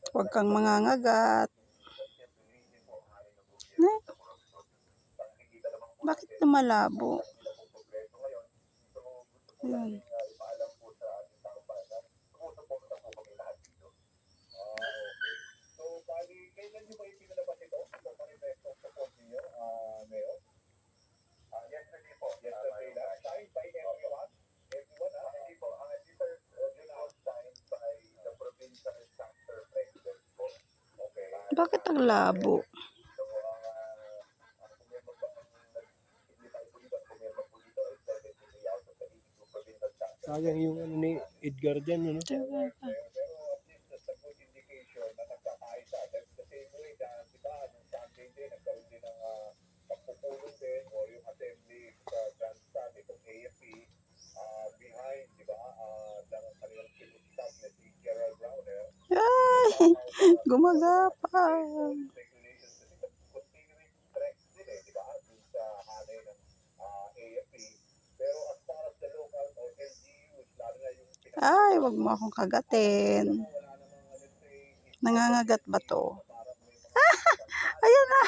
Huwag kang mangangagat. Eh, bakit lumalabo? Ayan. Bakit ang labo? Sayang yung ano ni Edgar dyan, ano? Diba? Ay, gumagapang. Ay, wag mo akong kagatin. Nangangagat ba to? Ayan na.